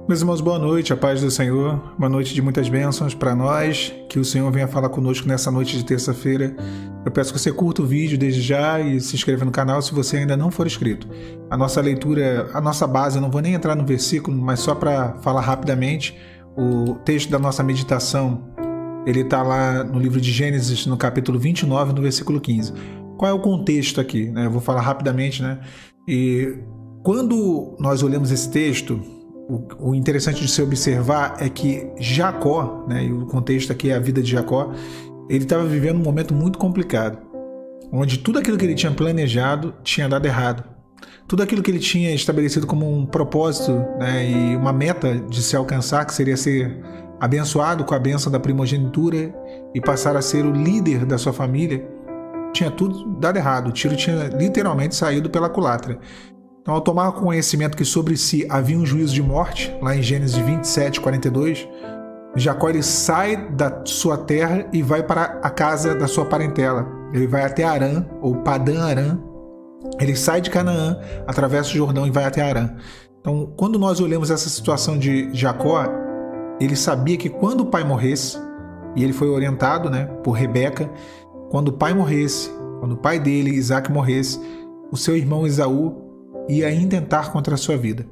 Meus irmãos, boa noite, a paz do Senhor, uma noite de muitas bênçãos para nós, que o Senhor venha falar conosco nessa noite de terça-feira. Eu peço que você curta o vídeo desde já e se inscreva no canal se você ainda não for inscrito. A nossa leitura, a nossa base, eu não vou nem entrar no versículo, mas só para falar rapidamente, o texto da nossa meditação, ele está lá no livro de Gênesis, no capítulo 29, no versículo 15. Qual é o contexto aqui? Eu vou falar rapidamente, E quando nós olhamos esse texto, o interessante de se observar é que Jacó, e o contexto aqui é a vida de Jacó, ele estava vivendo um momento muito complicado, onde tudo aquilo que ele tinha planejado tinha dado errado. Tudo aquilo que ele tinha estabelecido como um propósito, e uma meta de se alcançar, que seria ser abençoado com a bênção da primogenitura e passar a ser o líder da sua família, tinha tudo dado errado. O tiro tinha literalmente saído pela culatra. Então, ao tomar conhecimento que sobre si havia um juízo de morte, lá em Gênesis 27, 42, Jacó ele sai da sua terra e vai para a casa da sua parentela. Ele vai até Harã, ou Padã Harã. Ele sai de Canaã, atravessa o Jordão e vai até Harã. Então, quando nós olhamos essa situação de Jacó, ele sabia que quando o pai morresse, e ele foi orientado por Rebeca, quando o pai morresse, quando o pai dele, Isaac, morresse, o seu irmão Esaú ia intentar contra a sua vida.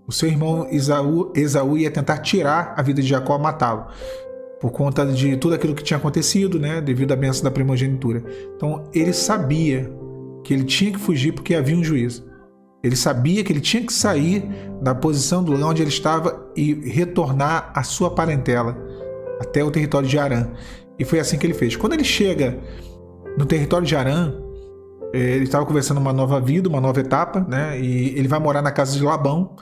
O seu irmão Esaú ia tentar tirar a vida de Jacó, matá-lo, por conta de tudo aquilo que tinha acontecido, devido à bênção da primogenitura. Então, ele sabia que ele tinha que fugir porque havia um juízo. Ele sabia que ele tinha que sair da posição do lugar onde ele estava e retornar à sua parentela, até o território de Harã. E foi assim que ele fez. Quando ele chega no território de Harã, ele estava conversando uma nova vida, uma nova etapa, e ele vai morar na casa de Labão.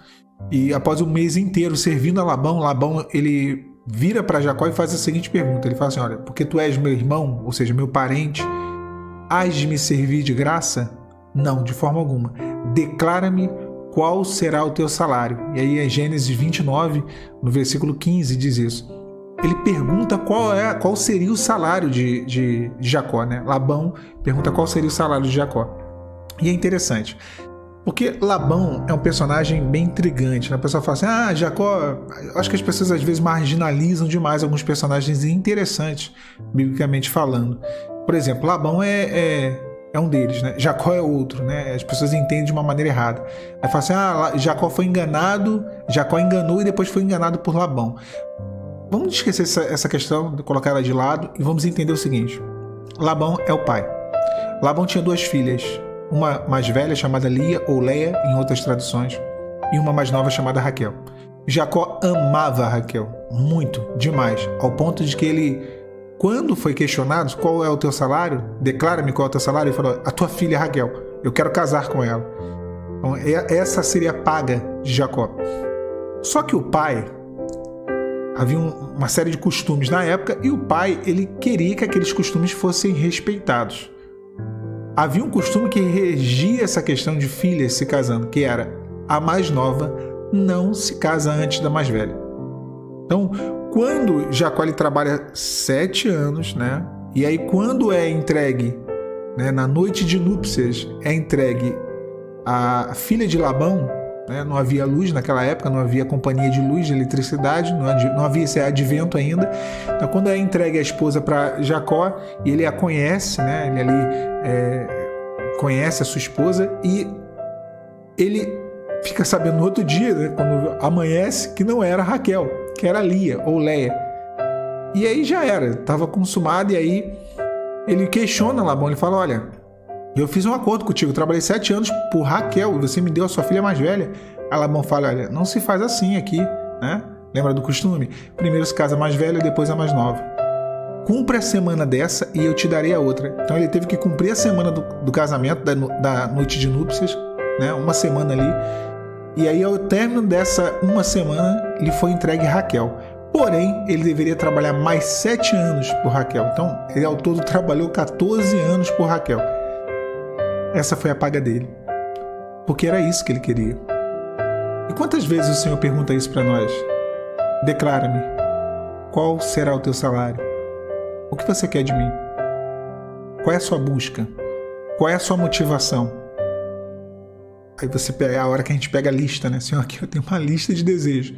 E após um mês inteiro servindo a Labão, ele vira para Jacó e faz a seguinte pergunta. Ele fala assim: olha, porque tu és meu irmão, ou seja, meu parente, hás de me servir de graça? Não, de forma alguma. Declara-me qual será o teu salário. E aí é Gênesis 29, no versículo 15, diz isso. Ele pergunta qual seria o salário de Jacó, Labão pergunta qual seria o salário de Jacó. E é interessante, porque Labão é um personagem bem intrigante. A pessoa fala assim: Jacó... Acho que as pessoas às vezes marginalizam demais alguns personagens interessantes, biblicamente falando. Por exemplo, Labão é um deles, Jacó é outro, As pessoas entendem de uma maneira errada. Aí fala assim: Jacó foi enganado, Jacó enganou e depois foi enganado por Labão. Vamos esquecer essa questão, colocar ela de lado e vamos entender o seguinte. Labão é o pai. Labão tinha duas filhas, uma mais velha chamada Lia ou Leia em outras traduções, e uma mais nova chamada Raquel. Jacó amava a Raquel, muito, demais, ao ponto de que ele, quando foi questionado qual é o teu salário, declara-me qual é o teu salário, ele falou: a tua filha Raquel, eu quero casar com ela. Então, essa seria a paga de Jacó. Só que o pai... Havia uma série de costumes na época e o pai ele queria que aqueles costumes fossem respeitados. Havia um costume que regia essa questão de filhas se casando, que era: a mais nova não se casa antes da mais velha. Então, quando Jacó ele trabalha 7 anos, e aí quando é entregue, na noite de núpcias, é entregue a filha de Labão. Não havia luz naquela época, não havia companhia de luz, de eletricidade, não havia esse advento ainda. Então, quando é entregue a esposa para Jacó, e ele a conhece, ele ali conhece a sua esposa, e ele fica sabendo no outro dia, quando amanhece, que não era Raquel, que era Lia ou Leia. E aí já era, estava consumado, e aí ele questiona Labão, ele fala: olha, eu fiz um acordo contigo, trabalhei 7 anos por Raquel e você me deu a sua filha mais velha. Aí Labão fala: olha, não se faz assim aqui, Lembra do costume? Primeiro se casa a mais velha, depois a mais nova. Cumpre a semana dessa e eu te darei a outra. Então ele teve que cumprir a semana do casamento, da noite de núpcias, uma semana ali. E aí ao término dessa uma semana lhe foi entregue Raquel. Porém, ele deveria trabalhar mais 7 anos por Raquel. Então ele ao todo trabalhou 14 anos por Raquel. Essa foi a paga dele, porque era isso que ele queria. E quantas vezes o Senhor pergunta isso para nós? Declara-me, qual será o teu salário? O que você quer de mim? Qual é a sua busca? Qual é a sua motivação? Aí você pega a hora que a gente pega a lista, Senhor, aqui eu tenho uma lista de desejos.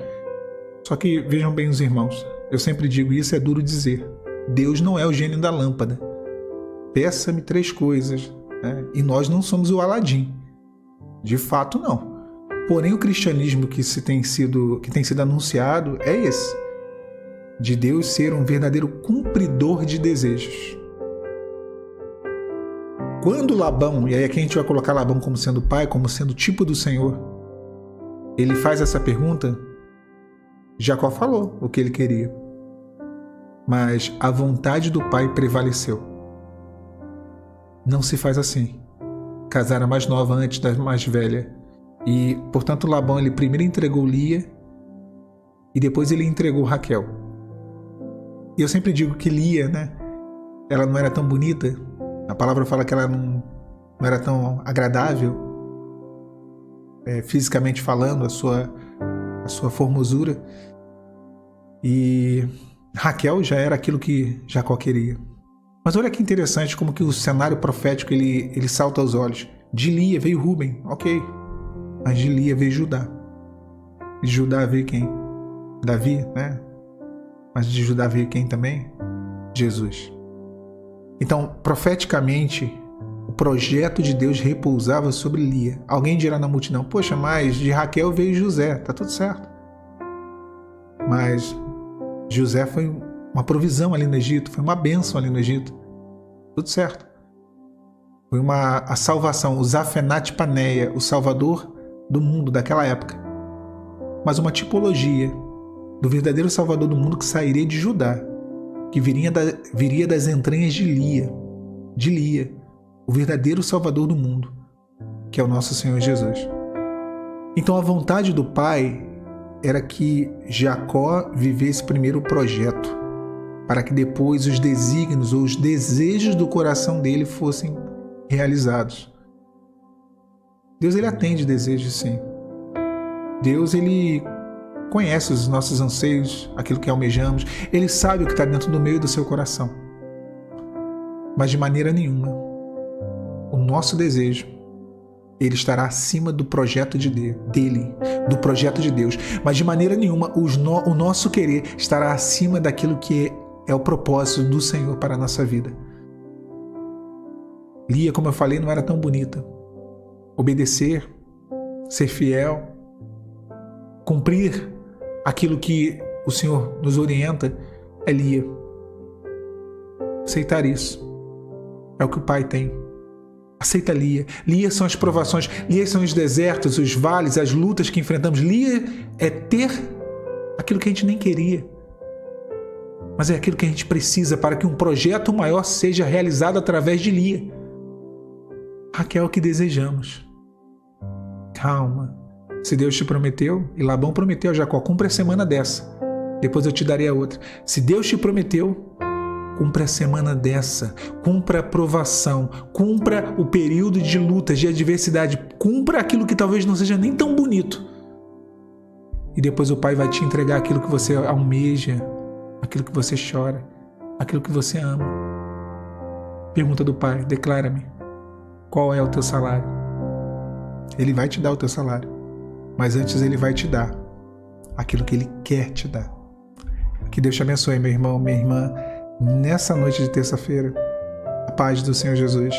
Só que vejam bem os irmãos, eu sempre digo isso, é duro dizer. Deus não é o gênio da lâmpada. Peça-me 3 coisas, né? E nós não somos o Aladim. De fato, não. Porém, o cristianismo que tem sido anunciado é esse, de Deus ser um verdadeiro cumpridor de desejos. Quando Labão, e aí aqui a gente vai colocar Labão como sendo pai, como sendo tipo do Senhor, ele faz essa pergunta, Jacó falou o que ele queria, mas a vontade do pai prevaleceu. Não se faz assim. Casar a mais nova antes da mais velha. E, portanto, Labão ele primeiro entregou Lia e depois ele entregou Raquel. E eu sempre digo que Lia, né, ela não era tão bonita. A palavra fala que ela não era tão agradável, fisicamente falando, a sua formosura. E Raquel já era aquilo que Jacó queria. Mas olha que interessante como que o cenário profético ele salta aos olhos. De Lia veio Rúben, ok. Mas de Lia veio Judá. De Judá veio quem? Davi, né? Mas de Judá veio quem também? Jesus. Então, profeticamente, o projeto de Deus repousava sobre Lia. Alguém dirá na multidão, poxa, mas de Raquel veio José, tá tudo certo. Mas José foi uma provisão ali no Egito, foi uma bênção ali no Egito. Tudo certo. Foi a salvação, o Zafenat Paneia, o salvador do mundo daquela época. Mas uma tipologia do verdadeiro salvador do mundo que sairia de Judá, que viria das entranhas de Lia, o verdadeiro salvador do mundo, que é o nosso Senhor Jesus. Então a vontade do Pai era que Jacó vivesse primeiro o projeto, para que depois os desígnios ou os desejos do coração dele fossem realizados. Deus ele atende desejos, sim. Deus ele conhece os nossos anseios, aquilo que almejamos. Ele sabe o que está dentro do meio do seu coração. Mas de maneira nenhuma, o nosso desejo, ele estará acima do projeto dele, do projeto de Deus. Mas de maneira nenhuma, o nosso querer estará acima daquilo que é o propósito do Senhor para a nossa vida. Lia, como eu falei, não era tão bonita. Obedecer, ser fiel, cumprir aquilo que o Senhor nos orienta é Lia. Aceitar isso é o que o Pai tem. Aceita Lia. Lia são as provações, Lia são os desertos, os vales, as lutas que enfrentamos. Lia é ter aquilo que a gente nem queria, mas é aquilo que a gente precisa para que um projeto maior seja realizado através de Lia. Raquel é o que desejamos. Calma. Se Deus te prometeu, e Labão prometeu a Jacó, cumpre a semana dessa, depois eu te darei a outra. Se Deus te prometeu, cumpra a semana dessa, cumpra a provação, cumpra o período de lutas, de adversidade, cumpra aquilo que talvez não seja nem tão bonito. E depois o Pai vai te entregar aquilo que você almeja, aquilo que você chora, aquilo que você ama. Pergunta do Pai, declara-me, qual é o teu salário? Ele vai te dar o teu salário, mas antes ele vai te dar aquilo que ele quer te dar. Que Deus te abençoe, meu irmão, minha irmã, nessa noite de terça-feira. A paz do Senhor Jesus.